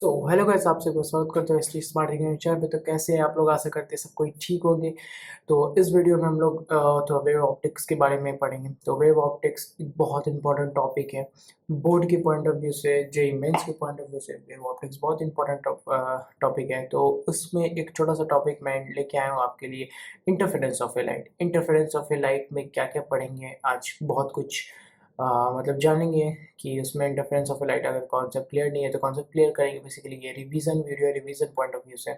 तो hello guys, आप सबको स्वागत करते हैं एसटी स्मार्ट इंडियन चैनल पे। तो कैसे हैं आप लोग? आशा करते हैं सब कोई ठीक होंगे। तो इस वीडियो में हम लोग थोड़ा वेव ऑप्टिक्स के बारे में पढ़ेंगे। तो वेव ऑप्टिक्स एक बहुत इंपॉर्टेंट टॉपिक है बोर्ड के पॉइंट ऑफ व्यू से, जेईई मेंस के पॉइंट ऑफ व्यू से। वेव ऑप्टिक्स बहुत इंपॉर्टेंट टॉपिक है। तो उसमें एक छोटा सा टॉपिक मैं लेके आया हूँ आपके लिए, interference of a light. Interference of a light में क्या क्या पढ़ेंगे आज, बहुत कुछ मतलब जानेंगे कि उसमें इंटरफेरेंस ऑफ लाइट, अगर कॉन्सेप्ट क्लियर नहीं है तो कॉन्सेप्ट क्लियर करेंगे। बेसिकली ये रिवीजन वीडियो है, रिवीजन पॉइंट ऑफ व्यू से।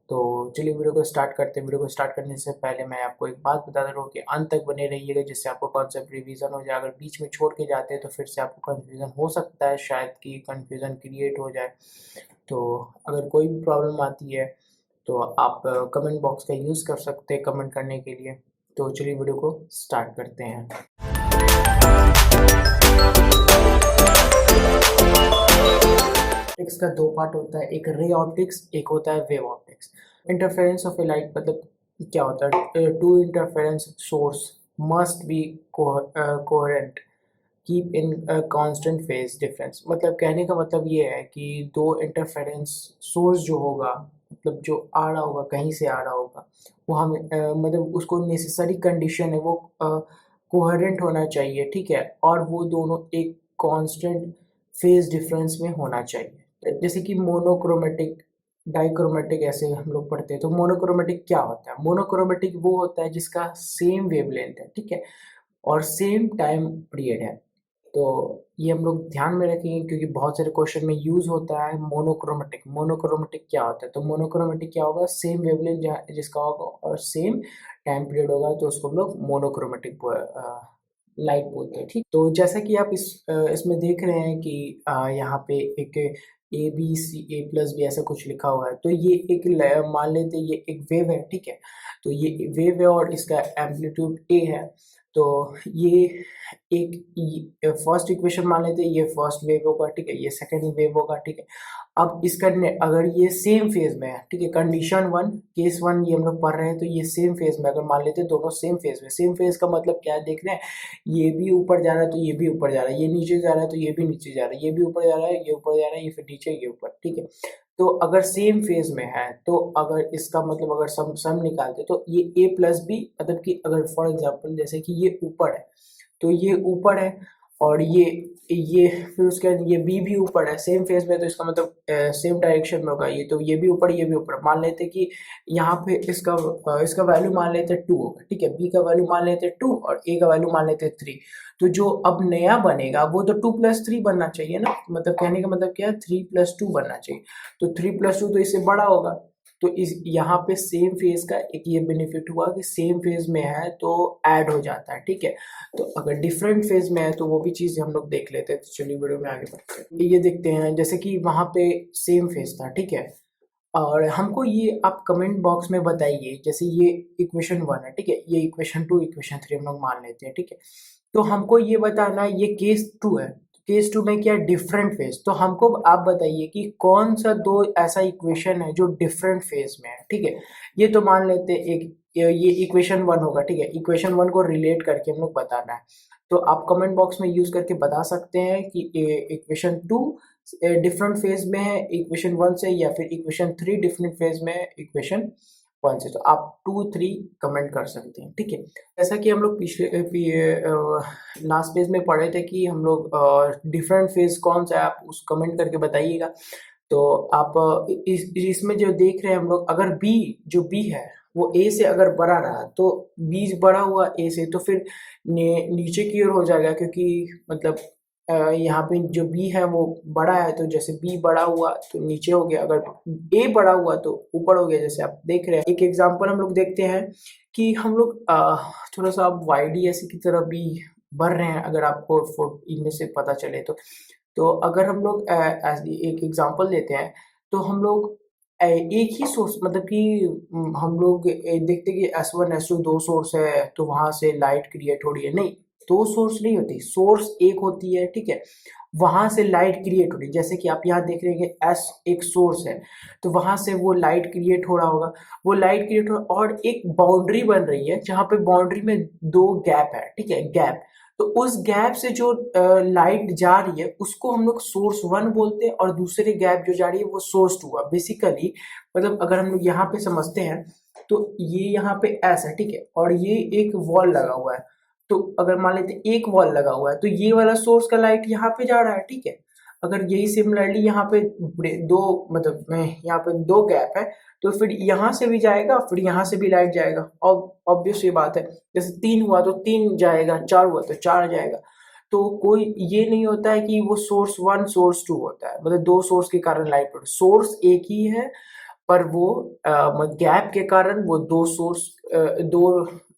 तो चलिए वीडियो को स्टार्ट करते हैं। वीडियो को स्टार्ट करने से पहले मैं आपको एक बात बता दे रहा हूँ कि अंत तक बने रहिएगा, जिससे आपको कॉन्सेप्ट रिवीजन हो जाए। अगर बीच में छोड़ के जाते हैं तो फिर से आपको कन्फ्यूज़न हो सकता है, शायद कि कन्फ्यूज़न क्रिएट हो जाए। तो अगर कोई भी प्रॉब्लम आती है तो आप कमेंट बॉक्स का यूज़ कर सकते हैं कमेंट करने के लिए। तो चलिए वीडियो को स्टार्ट करते हैं। ऑप्टिक्स का दो पार्ट होता है, एक रे ऑप्टिक्स, एक होता है wave optics. Interference of a light मतलब क्या होता है? Two interference source must be coherent, keep in constant phase difference. मतलब कहने का मतलब ये है कि दो इंटरफेरेंस सोर्स जो होगा, मतलब जो आ रहा होगा, कहीं से आ रहा होगा, वो हमें मतलब उसको नेसेसरी कंडीशन है, वो कोहेरेंट होना चाहिए, ठीक है। और वो दोनों एक कांस्टेंट फेज डिफरेंस में होना चाहिए। जैसे कि मोनोक्रोमेटिक, डाइक्रोमेटिक, ऐसे हम लोग पढ़ते हैं। तो मोनोक्रोमेटिक क्या होता है? मोनोक्रोमेटिक वो होता है जिसका सेम वेवलेंथ है, ठीक है, और सेम टाइम पीरियड है। तो ये हम लोग ध्यान में रखेंगे क्योंकि बहुत सारे क्वेश्चन में यूज़ होता है मोनोक्रोमेटिक। मोनोक्रोमेटिक क्या होता है? तो मोनोक्रोमेटिक क्या होगा? सेम वेवलेंथ जिसका होगा और सेम टाइम पीरियड होगा, तो उसको हम लोग मोनोक्रोमेटिक लाइट बोलते हैं, ठीक। तो जैसा कि आप इसमें देख रहे हैं कि यहाँ पे एक A B C A plus B ऐसा कुछ लिखा हुआ है। तो ये एक मान लेते हैं ये एक वेव है, ठीक है। तो ये वेव है और इसका एम्पलीट्यूड ए है। तो ये एक फर्स्ट इक्वेशन मान लेते हैं, ये फर्स्ट वेव होगा, ठीक है, ये सेकंड वेव होगा, ठीक है। अब इसका अगर ये सेम फेज में है, ठीक है, कंडीशन वन, केस वन ये हम लोग पढ़ रहे हैं। तो ये सेम फेज में, अगर मान लेते हैं दोनों सेम फेज में, सेम फेज का मतलब क्या है देख रहे हैं? ये भी ऊपर जा रहा है तो ये भी ऊपर जा रहा है, ये नीचे जा रहा है तो ये भी नीचे जा रहा है, ये भी ऊपर जा रहा है, ये ऊपर जा रहा है, ये फिर नीचे, ये ऊपर, ठीक है। तो अगर सेम फेज में है तो अगर इसका मतलब अगर सम सम निकालते तो ये ए प्लस बी, मतलब कि अगर फॉर एग्जांपल जैसे कि ये ऊपर है तो ये ऊपर है, और ये फिर उसके बाद ये बी भी ऊपर है सेम फेज में, तो इसका मतलब सेम डायरेक्शन में होगा ये। तो ये भी ऊपर, ये भी ऊपर। मान लेते हैं कि यहाँ पे इसका वैल्यू मान लेते हैं 2 होगा, ठीक है। बी का वैल्यू मान लेते हैं 2 और ए का वैल्यू मान लेते हैं 3। तो जो अब नया बनेगा वो तो 2 प्लस 3 बनना चाहिए ना। मतलब कहने का मतलब क्या है? 3 प्लस 2 बनना चाहिए। तो 3 प्लस 2 तो इससे बड़ा होगा। तो इस यहाँ पे सेम फेज का एक ये बेनिफिट हुआ कि सेम फेज में है तो ऐड हो जाता है, ठीक है। तो अगर डिफरेंट फेज में है तो वो भी चीज़ हम लोग देख लेते हैं। तो चलिए वीडियो में आगे बढ़ते हैं। ये देखते हैं जैसे कि वहाँ पे सेम फेज था, ठीक है। और हमको ये आप कमेंट बॉक्स में बताइए, जैसे ये इक्वेशन 1 है, ठीक है, ये इक्वेशन 2, इक्वेशन 3 हम लोग मान लेते हैं, ठीक है। तो हमको ये बताना है ये केस 2 है। केस 2 में क्या डिफरेंट फेज, तो हमको आप बताइए कि कौन सा दो ऐसा इक्वेशन है जो डिफरेंट फेज में है, ठीक है। ये तो मान लेते हैं एक ये इक्वेशन 1 होगा, ठीक है। इक्वेशन 1 को रिलेट करके हम लोग बताना है। तो आप कमेंट बॉक्स में यूज करके बता सकते हैं कि इक्वेशन 2 डिफरेंट फेज में है इक्वेशन 1 से, या फिर इक्वेशन 3 डिफरेंट फेज में है इक्वेशन 1 से। तो आप 2 3 कमेंट कर सकते हैं, ठीक है। जैसा कि हम लोग लास्ट पेज में पढ़े थे कि हम लोग डिफरेंट फेज कौन सा है, आप उस कमेंट करके बताइएगा। तो आप इसमें जो देख रहे हैं हम लोग, अगर बी जो बी है वो ए से अगर बड़ा रहा तो बी बड़ा हुआ ए से, तो फिर नीचे की ओर हो जाएगा, क्योंकि मतलब यहाँ पे जो बी है वो बड़ा है, तो जैसे बी बड़ा हुआ तो नीचे हो गया, अगर ए बड़ा हुआ तो ऊपर हो गया, जैसे आप देख रहे हैं। एक एग्जांपल हम लोग देखते हैं कि हम लोग थोड़ा सा आप YDSC की तरफ भी बढ़ रहे हैं, अगर आपको इनमें से पता चले तो अगर हम लोग एक एग्जांपल लेते हैं तो हम लोग एक ही सोर्स, मतलब कि हम लोग देखते हैं कि S1 S2 दो सोर्स है तो वहां से लाइट क्रिएट हो रही है। नहीं, दो सोर्स नहीं होती, सोर्स एक होती है, ठीक है। वहां से लाइट क्रिएट हो रही है, जैसे कि आप यहाँ देख रहे हैं कि S एक सोर्स है, तो वहां से वो लाइट क्रिएट हो रहा होगा। वो लाइट क्रिएट हो और एक बाउंड्री बन रही है, जहाँ पे बाउंड्री में दो गैप है, ठीक है, गैप। तो उस गैप से जो लाइट जा रही है उसको हम लोग सोर्स 1 बोलते हैं और दूसरे गैप जो जा रही है वो सोर्स 2 है। बेसिकली मतलब अगर हम लोग यहाँ पे समझते हैं तो ये यहाँ पे ऐसा है, ठीक है, और ये एक वॉल लगा हुआ है। तो अगर मान लेते हैं एक वॉल लगा हुआ है तो ये वाला सोर्स का लाइट यहाँ पे जा रहा है, ठीक है। अगर यही सिमिलरली यहाँ पे दो मतलब यहाँ पे दो गैप है तो फिर यहाँ से भी जाएगा फिर यहाँ से भी लाइट जाएगा। और ऑब्वियस ये बात है, जैसे 3 हुआ तो 3 जाएगा, 4 हुआ तो 4 जाएगा। तो कोई ये नहीं होता है कि वो सोर्स 1 सोर्स 2 होता है, मतलब दो सोर्स के कारण लाइट पड़े, सोर्स एक ही है पर वो गैप के कारण वो दो सोर्स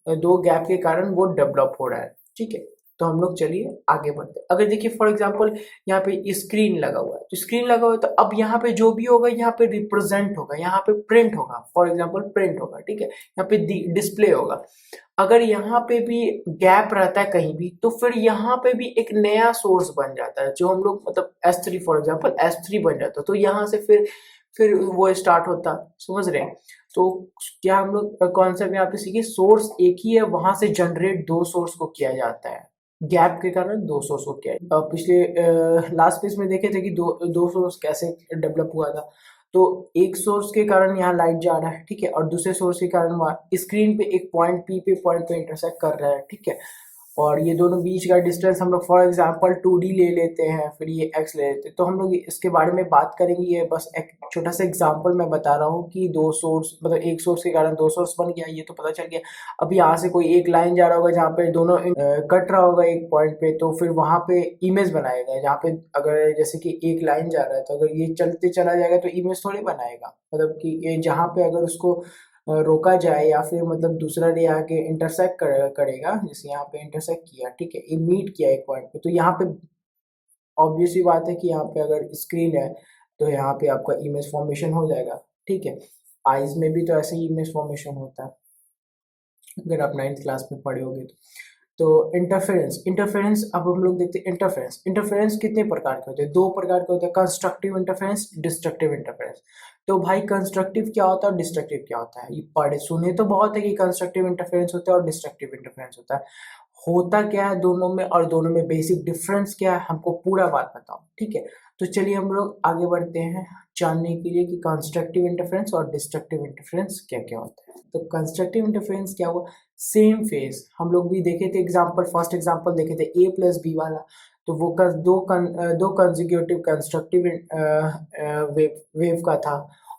दो गैप के कारण वो डेवलप हो रहा है, ठीक है। तो हम लोग चलिए आगे बढ़ते हैं। अगर देखिए फॉर एग्जांपल यहाँ पे स्क्रीन लगा हुआ है, तो स्क्रीन लगा हुआ है तो अब यहाँ पे जो भी होगा यहाँ पे रिप्रेजेंट होगा, यहाँ पे प्रिंट होगा, फॉर एग्जांपल प्रिंट होगा, ठीक है, यहाँ पे डिस्प्ले होगा। अगर यहाँ पे भी गैप रहता है कहीं भी तो फिर यहाँ पे भी एक नया सोर्स बन जाता है, जो हम लोग मतलब S3 फॉर एग्जांपल S3 बन जाता है, तो यहाँ से फिर वो स्टार्ट होता, समझ रहे हैं। तो क्या हम लोग कॉन्सेप्ट यहाँ पे सीखे, सोर्स एक ही है, वहां से जनरेट दो सोर्स को किया जाता है, गैप के कारण दो सोर्स को किया है। पिछले लास्ट पेज में देखे थे कि दो सोर्स कैसे डेवलप हुआ था। तो एक सोर्स के कारण यहाँ लाइट जा रहा है, ठीक है, और दूसरे सोर्स के कारण वहाँ स्क्रीन पे एक पॉइंट पी पे पॉइंट पे इंटरसेक्ट कर रहा है, ठीक है। और ये दोनों बीच का डिस्टेंस हम लोग फॉर एग्जांपल 2D ले लेते हैं, फिर ये x ले लेते हैं। तो हम लोग इसके बारे में बात करेंगे, ये बस एक छोटा सा एग्जांपल मैं बता रहा हूँ कि दो सोर्स मतलब एक सोर्स के कारण दो सोर्स बन गया, ये तो पता चल गया। अब यहाँ से कोई एक लाइन जा रहा होगा जहाँ पे दोनों कट रहा होगा एक पॉइंट पे, तो फिर वहां पे इमेज बनाएगा। जहाँ पे अगर जैसे कि एक लाइन जा रहा है तो अगर ये चलते चला जाएगा तो इमेज थोड़ी बनाएगा, मतलब कि ये जहाँ पे अगर उसको रोका जाए या फिर मतलब दूसरा रे आके इंटरसेक्ट करेगा, जैसे यहाँ पे इंटरसेक्ट किया, ठीक है, ये मीट किया एक पॉइंट पे, तो यहाँ पे ऑब्वियस ही बात है कि यहाँ पे अगर स्क्रीन है तो यहाँ पे आपका इमेज फॉर्मेशन हो जाएगा, ठीक है। आईज में भी तो ऐसे ही इमेज फॉर्मेशन होता है, अगर आप 9th क्लास में पढ़े होगे तो इंटरफेरेंस इंटरफेरेंस अब हम लोग देखते हैं। इंटरफेरेंस इंटरफेरेंस कितने प्रकार के होते हैं, दो प्रकार के होते हैं, कंस्ट्रक्टिव इंटरफेरेंस, डिस्ट्रक्टिव इंटरफेरेंस। तो भाई कंस्ट्रक्टिव क्या होता है और डिस्ट्रक्टिव क्या होता है, ये पढ़े सुने तो बहुत है कि कंस्ट्रक्टिव इंटरफेरेंस होता है और डिस्ट्रक्टिव इंटरफेरेंस होता है। होता क्या है दोनों में और दोनों में बेसिक डिफरेंस क्या है, हमको पूरा बात बताओ, ठीक है। तो चलिए हम लोग आगे बढ़ते हैं जानने के लिए कि कंस्ट्रक्टिव इंटरफेरेंस और डिस्ट्रक्टिव इंटरफेरेंस क्या क्या होता है। तो कंस्ट्रक्टिव इंटरफेरेंस क्या हुआ, सेम फेज हम लोग भी देखे थे, एग्जांपल फर्स्ट एग्जांपल देखे थे A प्लस बी वाला। तो वो दो कंजिक्यूटिव कंस्ट्रक्टिव वेव का था।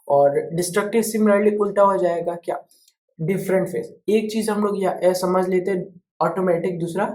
और डिस्ट्रक्टिव सिमिलरली उल्टा हो जाएगा, क्या, डिफरेंट फेज। एक चीज हम लोग यह समझ लेते ऑटोमेटिक, दूसरा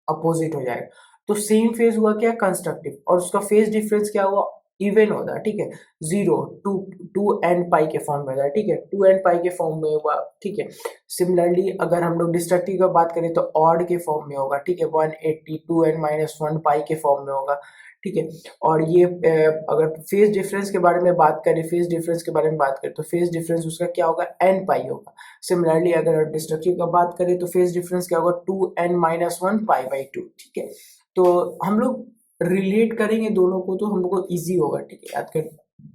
अपोजिट हो जाएगा। तो सेम फेज हुआ क्या, कंस्ट्रक्टिव, और उसका फेज डिफरेंस क्या हुआ, इवन होता है, ठीक है, 0 टू 2n पाई के फॉर्म में होता है, ठीक है, 2n पाई के फॉर्म में हुआ, ठीक है। सिमिलरली अगर हम लोग डिस्ट्रक्टिव का बात करें तो ऑड के फॉर्म में होगा, ठीक है, 182n-1 पाई के फॉर्म में होगा, ठीक है। और ये अगर फेज डिफरेंस के बारे में बात करें, फेज डिफरेंस के बारे में बात करें तो फेज डिफरेंस उसका क्या होगा, n पाई होगा। सिमिलरली अगर डिस्ट्रक्टिव का बात करें तो फेज डिफरेंस क्या होगा, 2n-1 पाई/2, ठीक है। तो हम लोग रिलेट करेंगे दोनों को तो हम लोग को ईजी होगा, ठीक है, याद कर।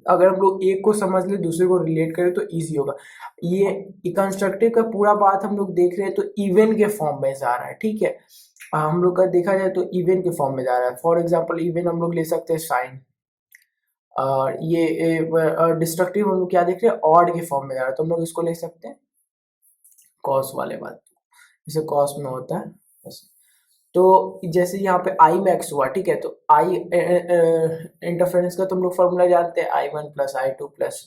अगर हम लोग एक को समझ ले दूसरे को रिलेट करें तो ईजी होगा। ये कंस्ट्रक्टिव का पूरा बात हम लोग देख रहे हैं तो इवन के फॉर्म में जा रहा है, ठीक है। हम लोग का देखा जाए तो इवन के फॉर्म में जा रहा है। फॉर एग्जाम्पल इवन हम लोग ले सकते हैं साइन। ये डिस्ट्रक्टिव हम लोग क्या देख रहे हैं, ऑड के फॉर्म में जा रहा है, तो हम लोग इसको ले सकते हैं कॉस वाले बात, जैसे कॉस में होता है वैसे। तो जैसे यहाँ पे आई मैक्स हुआ, ठीक है, तो आई इंटरफेरेंस का तुम लोग फॉर्मूला जानते हैं, I1 + I2 +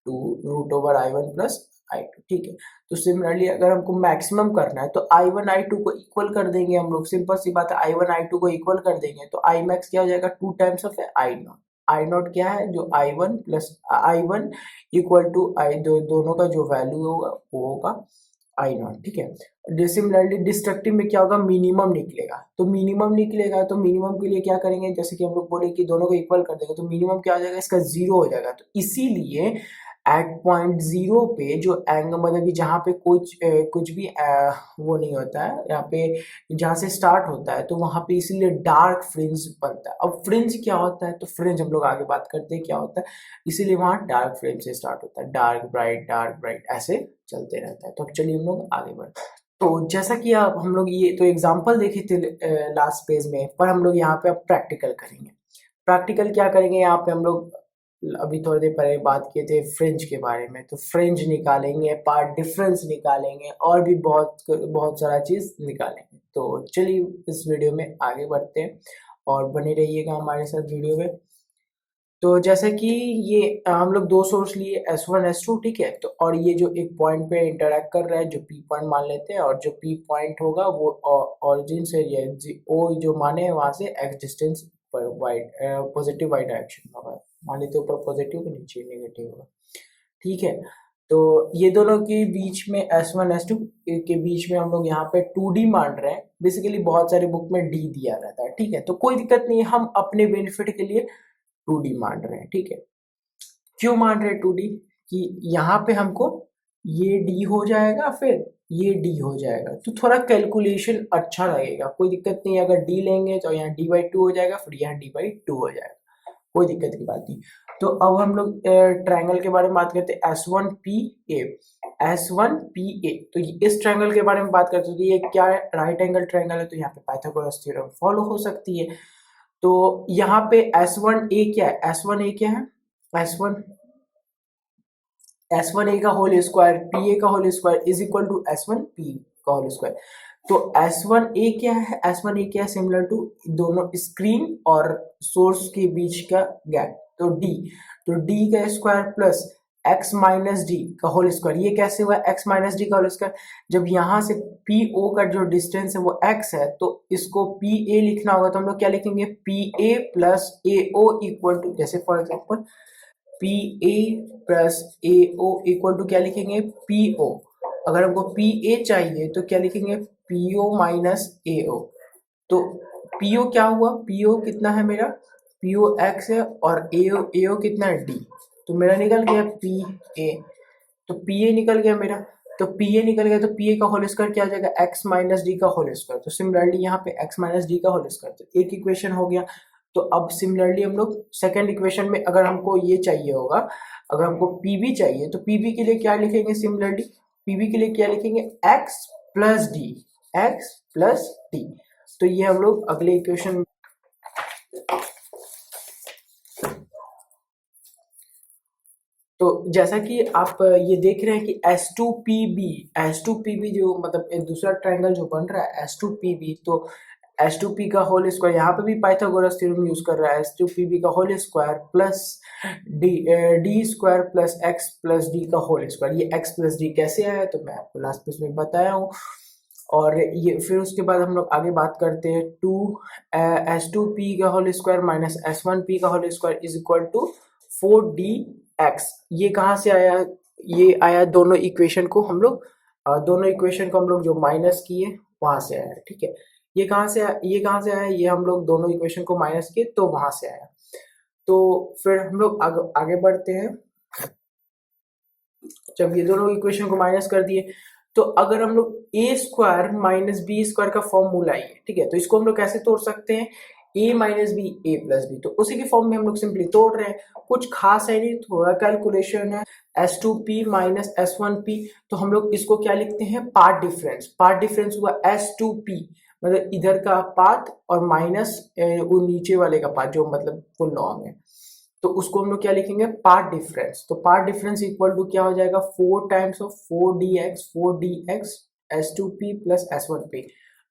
2 √/I1 + I2, ठीक है। तो सिमिलरली अगर हमको मैक्सिमम करना है तो I1 I2 को इक्वल कर देंगे हम लोग, सिंपल सी बात है, I1 I2 को इक्वल कर देंगे तो आई मैक्स क्या हो जाएगा, 2 टाइम्स ऑफ I0। I0 क्या है, जो I1 इक्वल टू आई दोनों का जो वैल्यू होगा वो होगा I0, ठीक है। सिमिलरली डिस्ट्रक्टिव में क्या होगा, मिनिमम निकलेगा। तो मिनिमम निकलेगा तो मिनिमम के लिए क्या करेंगे, जैसे कि हम लोग बोले कि दोनों को इक्वल कर देंगे तो मिनिमम क्या हो जाएगा, इसका 0 हो जाएगा। तो इसीलिए एट पॉइंट 0 पे जो एंगल मतलब कि जहाँ पे कुछ भी वो नहीं होता है, यहाँ पे जहाँ से स्टार्ट होता है तो वहाँ पे इसीलिए डार्क फ्रिंज बनता है। अब फ्रिंज क्या होता है, तो फ्रिंज हम लोग आगे बात करते हैं क्या होता है, इसीलिए वहाँ डार्क फ्रिंज से स्टार्ट होता है, डार्क ब्राइट ऐसे चलते रहता है। तो अब चलिए हम लोग आगे बढ़ते हैं। तो जैसा कि आप हम लोग ये तो एग्जांपल देखे थे लास्ट पेज में, पर हम लोग यहाँ पे अब प्रैक्टिकल करेंगे। प्रैक्टिकल क्या करेंगे यहाँ पे हम लोग, अभी थोड़ी देर पहले बात किए थे फ्रिंज के बारे में, तो फ्रिंज निकालेंगे, पार्ट डिफरेंस निकालेंगे, और भी बहुत बहुत सारा चीज़ निकालेंगे। तो चलिए इस वीडियो में आगे बढ़ते हैं और बने रहिएगा हमारे साथ वीडियो में। तो जैसे कि ये हम लोग दो सोर्स लिए S1 S2, ठीक है। तो और ये जो एक पॉइंट पे इंटरेक्ट कर रहा है, जो P पॉइंट मान लेते हैं, और जो P पॉइंट होगा वो ओरिजिन से ये O जो माने हैं वहाँ से x डिस्टेंस पर पॉजिटिव वाई डायरेक्शन होगा। मान लेते ऊपर पॉजिटिव के नीचे नेगेटिव होगा, ठीक है। तो ये दोनों के बीच में S1 S2 के बीच में हम लोग यहाँ पे 2D मान रहे हैं। बेसिकली बहुत सारे बुक में D दिया रहता है, ठीक है। तो कोई दिक्कत नहीं है, हम अपने बेनिफिट के लिए 2D मान रहे हैं, ठीक है। क्यों मान रहे हैं 2D? कि यहाँ पे हमको ये D हो जाएगा, फिर ये D हो जाएगा, तो थोड़ा कैलकुलेशन अच्छा लगेगा। कोई दिक्कत नहीं है, अगर D लेंगे तो यहाँ D/2 हो जाएगा, फिर यहाँ D/2 हो जाएगा, कोई दिक्कत की बात नहीं। तो अब हम लोग ट्रायंगल के बारे में बात करते हैं, S1PA। S1PA, तो इस ट्रायंगल के बारे में बात करते हैं। तो ये क्या है? राइट एंगल ट्रायंगल है, तो यहाँ पे पाइथागोरस थ्योरम फॉलो हो सकती है। तो यहाँ पे S1A क्या है? S1A क्या है? S1A का होल स्क्वायर PA का whole square is equal to S1P का होल स्क्वायर। तो S1A क्या है? S1A क्या है? सिमिलर टू दोनों स्क्रीन और सोर्स के बीच का गैप, तो D। तो D का square plus x minus D का होल स्क्वायर। ये कैसे हुआ x माइनस डी का होल स्क्वायर? जब यहाँ से PO का जो डिस्टेंस है वो x है, तो इसको PA लिखना होगा, तो हम लोग क्या लिखेंगे? PA plus AO equal to, जैसे for example PA plus AO equal to क्या लिखेंगे? PO। अगर हमको PA चाहिए तो क्या लिखेंगे? PO minus AO। तो PO क्या हुआ? PO कितना है मेरा? PO x है, और AO कितना है? D। तो मेरा निकल गया PA। तो PA निकल गया मेरा। तो PA निकल गया, तो PA का होल स्क्वायर क्या आ जाएगा? x माइनस डी का होल स्क्वायर। तो सिमिलरली यहाँ पे x माइनस डी का होल स्क्वायर, तो एक इक्वेशन हो गया। तो अब सिमिलरली हम लोग सेकेंड इक्वेशन में, अगर हमको ये चाहिए होगा, अगर हमको PB चाहिए, तो PB के लिए क्या लिखेंगे? सिमिलरली PB के लिए क्या लिखेंगे? x plus D, x plus D. तो ये हम लोग अगले इक्वेशन, तो जैसा कि आप ये देख रहे हैं कि S2PB जो मतलब एक दूसरा ट्रायंगल जो बन रहा है S2PB, तो S2P का होल स्क्वायर, यहाँ पे भी पाइथागोरस थ्योरम यूज कर रहा है। S2PB का whole square plus D square plus x plus D का होल स्क्वायर। ये x प्लस डी कैसे आया, तो मैं आपको लास्ट पेज में बताया हूँ। और ये फिर उसके बाद हम लोग आगे बात करते हैं, S2P का होल स्क्वायर माइनस S1P का whole square is equal to 4DX। ये कहाँ से आया? ये आया दोनों इक्वेशन को हम लोग जो माइनस किए वहां से आया, ठीक है। ये कहाँ से आया? ये हम लोग दोनों इक्वेशन को माइनस किए तो वहां से आया। तो फिर हम लोग आगे बढ़ते हैं। जब ये दोनों इक्वेशन को माइनस कर दिए, तो अगर हम लोग ए स्क्वायर माइनस बी स्क्वायर का फॉर्मूला है, ठीक है, तो इसको हम लोग कैसे तोड़ सकते हैं? ए माइनस बी ए प्लस बी, तो उसी के फॉर्म में हम लोग सिंपली तोड़ रहे हैं। कुछ खास है नहीं, थोड़ा कैलकुलेशन है। S2P माइनस S1P, तो हम लोग इसको क्या लिखते हैं? पार्ट डिफरेंस हुआ S2P, मतलब इधर का पाथ और माइनस वो नीचे वाले का पाथ, जो मतलब फुल लॉन्ग है, तो उसको हम लोग क्या लिखेंगे? Path difference. तो पार्ट डिफरेंस इक्वल टू क्या हो जाएगा? 4 times of 4dx S2P plus S1P।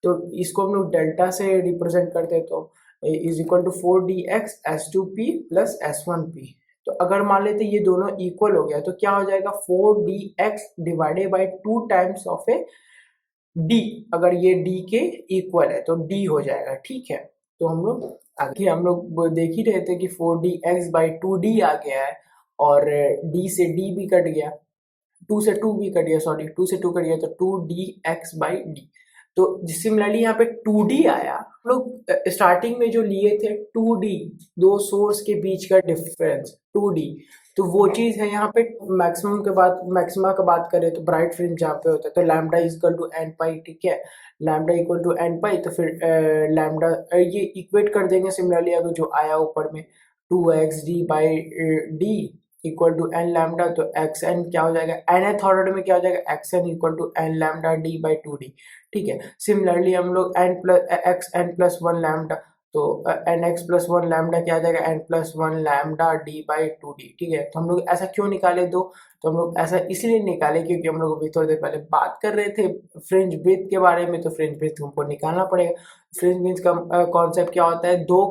तो इसको हम लोग डेल्टा से रिप्रेजेंट करते हैं, तो is equal to 4dx S2P plus S1P। तो अगर मान लेते ये दोनों इक्वल हो गया, तो क्या हो जाएगा? 4dx divided by 2 times of A d। अगर ये d के इक्वल है तो d हो जाएगा, ठीक है। तो हम लोग आगे हम लोग देख ही रहे थे कि 4dx/2d आ गया है, और d से d भी कट गया, 2 से 2 भी कट गया, सॉरी 2 से 2 कट गया, तो 2dx/d। तो सिमिलरली यहाँ पे 2d आया। हम लोग स्टार्टिंग में जो लिए थे 2d, दो सोर्स के बीच का डिफरेंस 2d, तो वो चीज है यहाँ पे। मैक्सिमा का बात करें तो ब्राइट फ्रिंज जहाँ पे होता है, तो लैम्डा इक्वल टू एन पाई, ठीक है। लैम्डा इक्वल टू एन पाई, तो फिर लैम्डा ये इक्वेट कर देंगे सिमिलरली, अगर जो आया ऊपर में 2xd/d equal to N lambda, तो एक्स एन क्या हो जाएगा, nth ऑर्डर में क्या हो जाएगा, X N equal to N lambda D by two D. ठीक है, सिमिलरली हम लोग N plus X N plus one lambda, तो N X plus one lambda क्या आ जाएगा, N plus one lambda D by two D. ठीक है, तो हम लोग ऐसा क्यों निकाले दो, तो हम लोग ऐसा इसलिए निकाले क्योंकि हम लोग अभी थोड़ी देर पहले बात कर रहे थे फ्रिंज विड्थ के बारे में, तो फ्रिंज विड्थ हमको निकालना पड़ेगा। फ्रिंज विड्थ का कॉन्सेप्ट क्या होता है, दो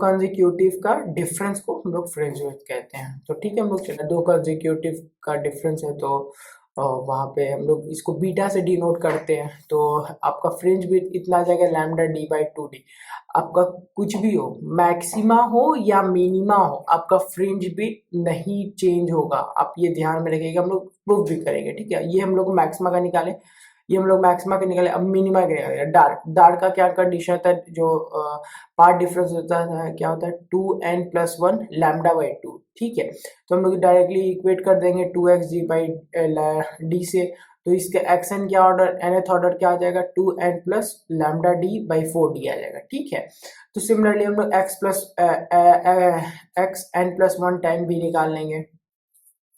कंजिक्यूटिव का डिफरेंस को हम लोग फ्रिंज विड्थ कहते हैं। तो ठीक है, हम लोग चलो दो कंजिक्यूटिव का डिफरेंस है, तो वहाँ पे हम लोग इसको बीटा से डिनोट करते हैं। तो आपका फ्रिंज विड्थ इतना आ जाएगा lambda D by two D. आपका कुछ भी हो, मैक्सिमा हो या मिनिमा हो, आपका फ्रिंज विड्थ नहीं चेंज होगा। आप ये ध्यान में रखिएगा, हम लोग प्रूफ भी करेंगे। ठीक है, ये हम लोग मैक्सिमा का निकाले, ये हम लोग मैक्सिमा के निकाले। अब मिनिमा क्या, डार्क डार्क का क्या कंडीशन होता है, जो पार्ट डिफरेंस होता है क्या होता है, two N plus one lambda by two. ठीक है, तो हम लोग डायरेक्टली इक्वेट कर देंगे two X G by D से, तो इसके एक्स एन क्या ऑर्डर, nth ऑर्डर क्या आ जाएगा, two N plus lambda D by four D आ जाएगा। ठीक है, तो सिमिलरली हम लोग X N plus one time भी निकाल लेंगे।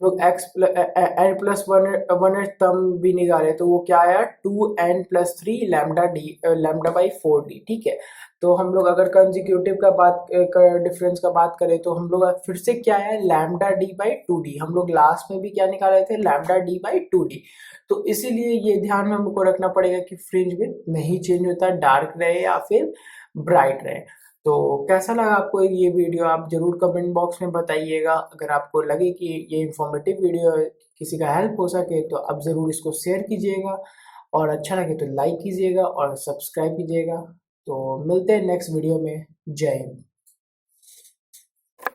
लोग X N plus one one term भी निकाले, तो वो क्या आया, two N plus three lambda D lambda by four D. ठीक है, तो हम लोग अगर कंजिक्यूटिव का डिफरेंस का बात करें, तो हम लोग फिर से क्या है, lambda D by two D. हम लोग लास्ट में भी क्या निकाले थे, lambda D by two D. तो इसीलिए ये ध्यान में हमको रखना पड़ेगा कि फ्रिंज विड्थ नहीं चेंज होता, डार्क रहे या फिर ब्राइट रहे। तो कैसा लगा आपको ये वीडियो, आप जरूर कमेंट बॉक्स में बताइएगा। अगर आपको लगे कि ये इन्फॉर्मेटिव वीडियो किसी का हेल्प हो सके, तो आप ज़रूर इसको शेयर कीजिएगा, और अच्छा लगे तो लाइक कीजिएगा और सब्सक्राइब कीजिएगा। तो मिलते हैं नेक्स्ट वीडियो में। जय हिंद।